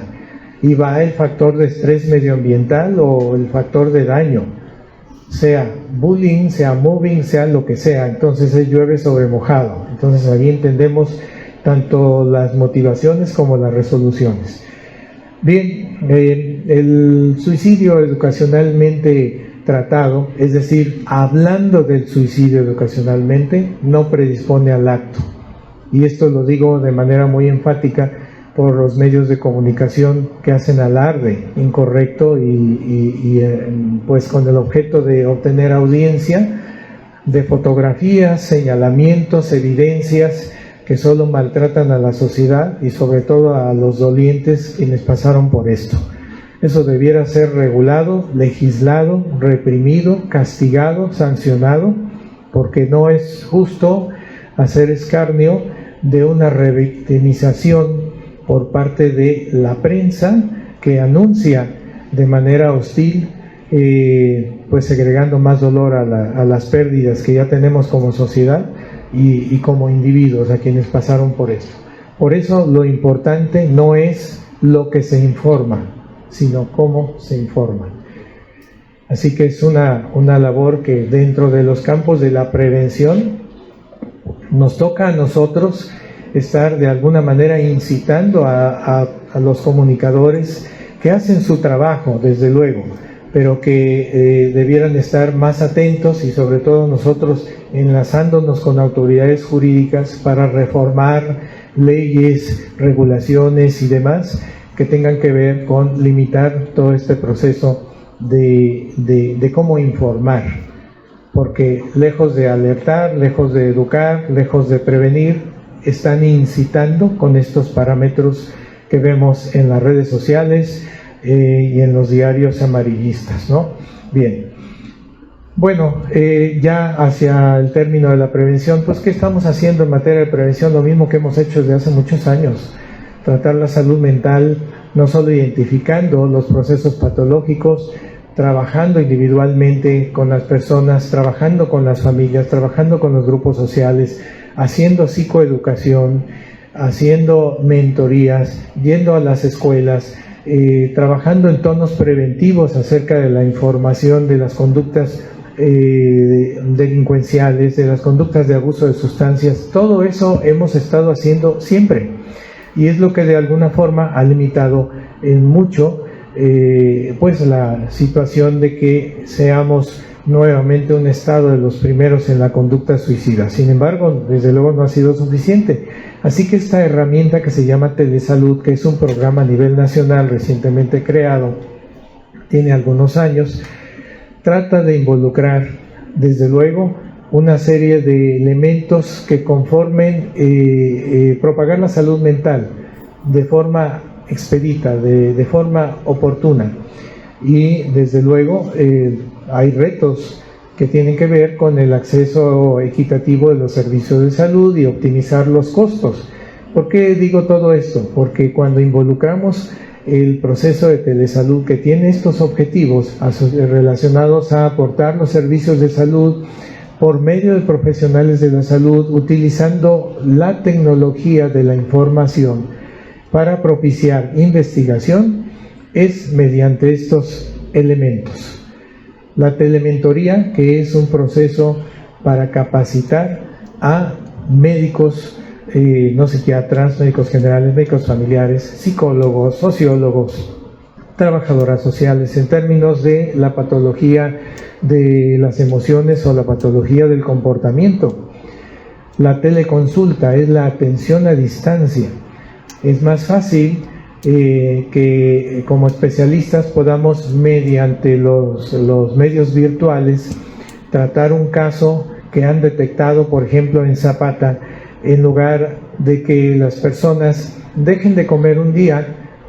Y va el factor de estrés medioambiental o el factor de daño, sea bullying, sea mobbing, sea lo que sea. Entonces llueve sobre mojado. Entonces ahí entendemos tanto las motivaciones como las resoluciones. Bien, el suicidio educacionalmente tratado, es decir, hablando del suicidio educacionalmente, no predispone al acto. Y esto lo digo de manera muy enfática por los medios de comunicación que hacen alarde incorrecto pues con el objeto de obtener audiencia, de fotografías, señalamientos, evidencias que solo maltratan a la sociedad y sobre todo a los dolientes quienes pasaron por esto. Eso debiera ser regulado, legislado, reprimido, castigado, sancionado, porque no es justo hacer escarnio de una revictimización por parte de la prensa que anuncia de manera hostil, pues segregando más dolor a las pérdidas que ya tenemos como sociedad y como individuos a quienes pasaron por esto. Por eso lo importante no es lo que se informa, sino cómo se informa. Así que es una labor que dentro de los campos de la prevención nos toca a nosotros estar de alguna manera incitando a los comunicadores que hacen su trabajo, desde luego, pero que debieran estar más atentos y sobre todo nosotros enlazándonos con autoridades jurídicas para reformar leyes, regulaciones y demás que tengan que ver con limitar todo este proceso de cómo informar, porque lejos de alertar, lejos de educar, lejos de prevenir, están incitando con estos parámetros que vemos en las redes sociales y en los diarios amarillistas, ¿no? Bien, bueno, ya hacia el término de la prevención, pues ¿qué estamos haciendo en materia de prevención? Lo mismo que hemos hecho desde hace muchos años, tratar la salud mental, no solo identificando los procesos patológicos, trabajando individualmente con las personas, trabajando con las familias, trabajando con los grupos sociales, haciendo psicoeducación, haciendo mentorías, yendo a las escuelas, trabajando en tonos preventivos acerca de la información de las conductas delincuenciales, de las conductas de abuso de sustancias. Todo eso hemos estado haciendo siempre y es lo que de alguna forma ha limitado en mucho pues la situación de que seamos nuevamente un estado de los primeros en la conducta suicida. Sin embargo, desde luego no ha sido suficiente. Así que esta herramienta que se llama Telesalud, que es un programa a nivel nacional recientemente creado, tiene algunos años, trata de involucrar, desde luego, una serie de elementos que conformen propagar la salud mental de forma expedita, de forma oportuna. Y desde luego hay retos que tienen que ver con el acceso equitativo de los servicios de salud y optimizar los costos. ¿Por qué digo todo esto? Porque cuando involucramos el proceso de telesalud que tiene estos objetivos relacionados a aportar los servicios de salud por medio de profesionales de la salud, utilizando la tecnología de la información para propiciar investigación, es mediante estos elementos. La telementoría, que es un proceso para capacitar a médicos, no psiquiatras, médicos generales, médicos familiares, psicólogos, sociólogos, trabajadoras sociales, en términos de la patología de las emociones o la patología del comportamiento. La teleconsulta es la atención a distancia. Es más fácil que como especialistas podamos, mediante los medios virtuales, tratar un caso que han detectado, por ejemplo, en Zapata, en lugar de que las personas dejen de comer un día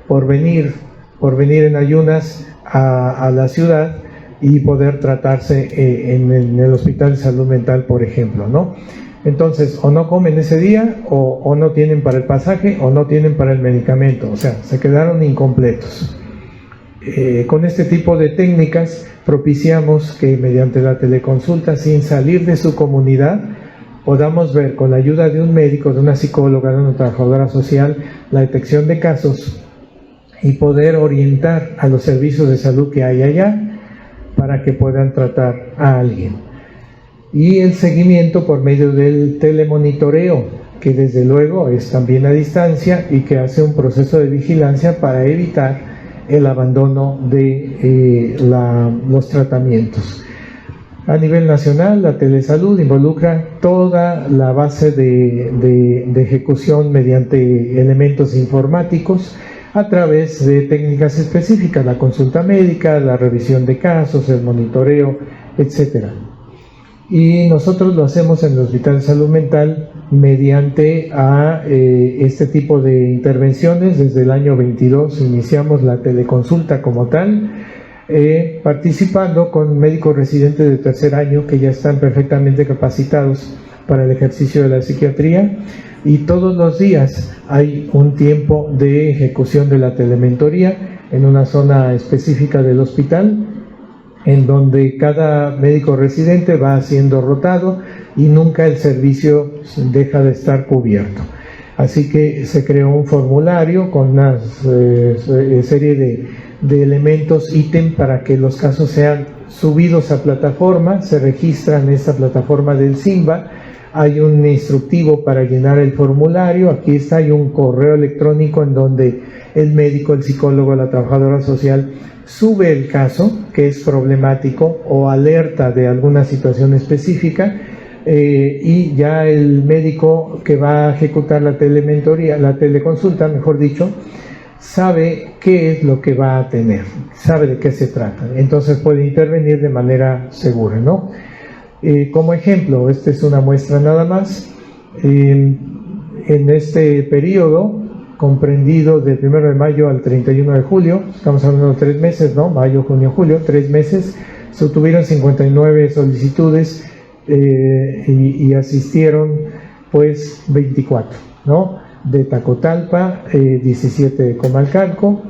por venir en ayunas a la ciudad y poder tratarse en el Hospital de Salud Mental, por ejemplo, ¿no? Entonces, o no comen ese día, o no tienen para el pasaje, o no tienen para el medicamento, o sea, se quedaron incompletos. Con este tipo de técnicas propiciamos que mediante la teleconsulta, sin salir de su comunidad, podamos ver con la ayuda de un médico, de una psicóloga, de una trabajadora social, la detección de casos y poder orientar a los servicios de salud que hay allá para que puedan tratar a alguien. Y el seguimiento por medio del telemonitoreo, que desde luego es también a distancia y que hace un proceso de vigilancia para evitar el abandono de los tratamientos. A nivel nacional, la telesalud involucra toda la base de ejecución mediante elementos informáticos a través de técnicas específicas, la consulta médica, la revisión de casos, el monitoreo, etc. Y nosotros lo hacemos en el Hospital de Salud Mental mediante este tipo de intervenciones. Desde el año 22 iniciamos la teleconsulta como tal, participando con médicos residentes de tercer año que ya están perfectamente capacitados para el ejercicio de la psiquiatría, y todos los días hay un tiempo de ejecución de la telementoría en una zona específica del hospital, en donde cada médico residente va siendo rotado y nunca el servicio deja de estar cubierto. Así que se creó un formulario con una serie de elementos, ítem, para que los casos sean subidos a plataforma, se registran en esta plataforma del SINVA. Hay un instructivo para llenar el formulario, aquí está, hay un correo electrónico en donde el médico, el psicólogo, la trabajadora social sube el caso que es problemático o alerta de alguna situación específica, y ya el médico que va a ejecutar la telementoría, la teleconsulta, mejor dicho, sabe qué es lo que va a tener, sabe de qué se trata, entonces puede intervenir de manera segura, ¿no? Como ejemplo, esta es una muestra nada más. En este periodo comprendido del 1 de mayo al 31 de julio, estamos hablando de 3 meses, ¿no? Mayo, junio, julio, 3 meses, se obtuvieron 59 solicitudes y asistieron pues 24, ¿no? De Tacotalpa, 17 de Comalcalco,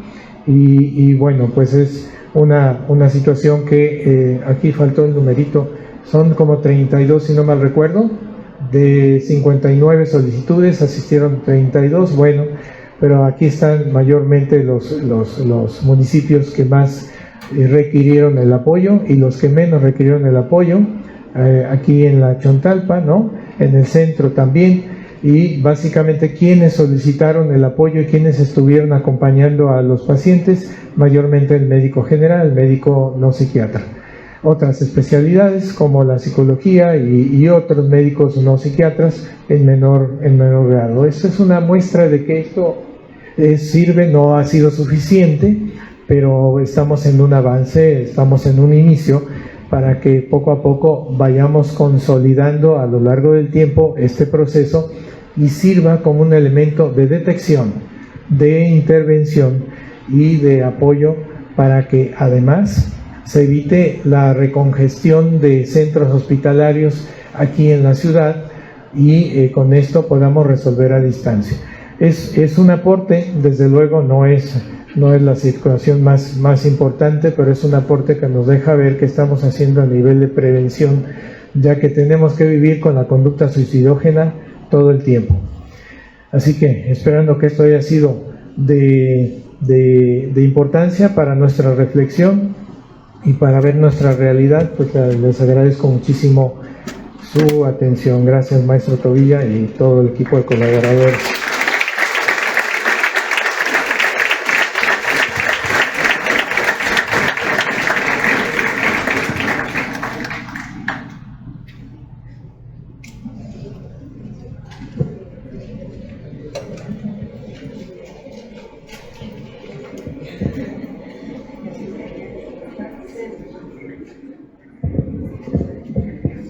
y bueno, pues es una situación que aquí faltó el numerito, son como 32 si no mal recuerdo, de 59 solicitudes asistieron 32, bueno, pero aquí están mayormente los municipios que más requirieron el apoyo y los que menos requirieron el apoyo, aquí en la Chontalpa, ¿no? En el centro también, y básicamente quienes solicitaron el apoyo y quienes estuvieron acompañando a los pacientes, mayormente el médico general, el médico no psiquiatra. Otras especialidades como la psicología y otros médicos no psiquiatras en menor grado. Esto es una muestra de que esto sirve, no ha sido suficiente, pero estamos en un avance, estamos en un inicio para que poco a poco vayamos consolidando a lo largo del tiempo este proceso y sirva como un elemento de detección, de intervención y de apoyo para que además se evite la recongestión de centros hospitalarios aquí en la ciudad y con esto podamos resolver a distancia. Es un aporte, desde luego no es la situación más importante, pero es un aporte que nos deja ver qué estamos haciendo a nivel de prevención, ya que tenemos que vivir con la conducta suicidógena todo el tiempo. Así que, esperando que esto haya sido de importancia para nuestra reflexión y para ver nuestra realidad, pues les agradezco muchísimo su atención. Gracias, maestro Tobilla y todo el equipo de colaboradores.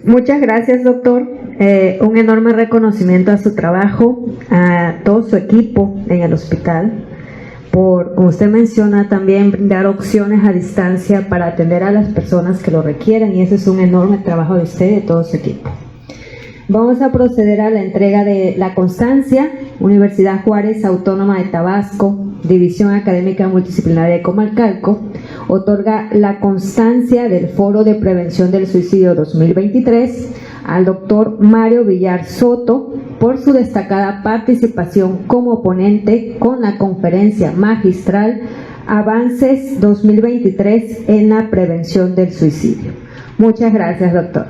Muchas gracias, doctor. Un enorme reconocimiento a su trabajo, a todo su equipo en el hospital, por, como usted menciona, también brindar opciones a distancia para atender a las personas que lo requieren, y ese es un enorme trabajo de usted y de todo su equipo. Vamos a proceder a la entrega de la constancia. Universidad Juárez Autónoma de Tabasco, División Académica Multidisciplinaria de Comalcalco, otorga la constancia del Foro de Prevención del Suicidio 2023 al doctor Mario Villar Soto por su destacada participación como ponente con la conferencia magistral Avances 2023 en la prevención del suicidio. Muchas gracias, doctor.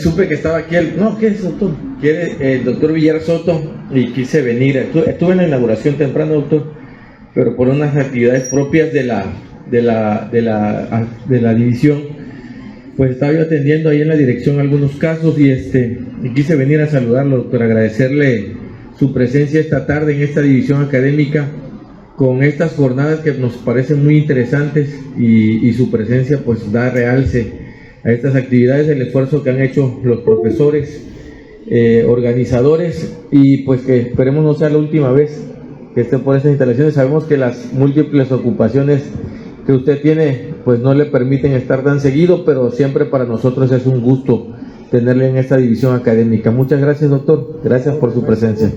Supe que estaba aquí ¿qué es, doctor? El doctor Villar Soto, y quise venir. Estuve en la inauguración temprano, doctor, pero por unas actividades propias de la división, pues estaba yo atendiendo ahí en la dirección algunos casos y quise venir a saludarlo, doctor, agradecerle su presencia esta tarde en esta división académica con estas jornadas que nos parecen muy interesantes, y su presencia pues da realce a estas actividades, el esfuerzo que han hecho los profesores, organizadores, y pues que esperemos no sea la última vez que esté por estas instalaciones. Sabemos que las múltiples ocupaciones que usted tiene pues no le permiten estar tan seguido, pero siempre para nosotros es un gusto tenerle en esta división académica. Muchas gracias, doctor, gracias por su presencia.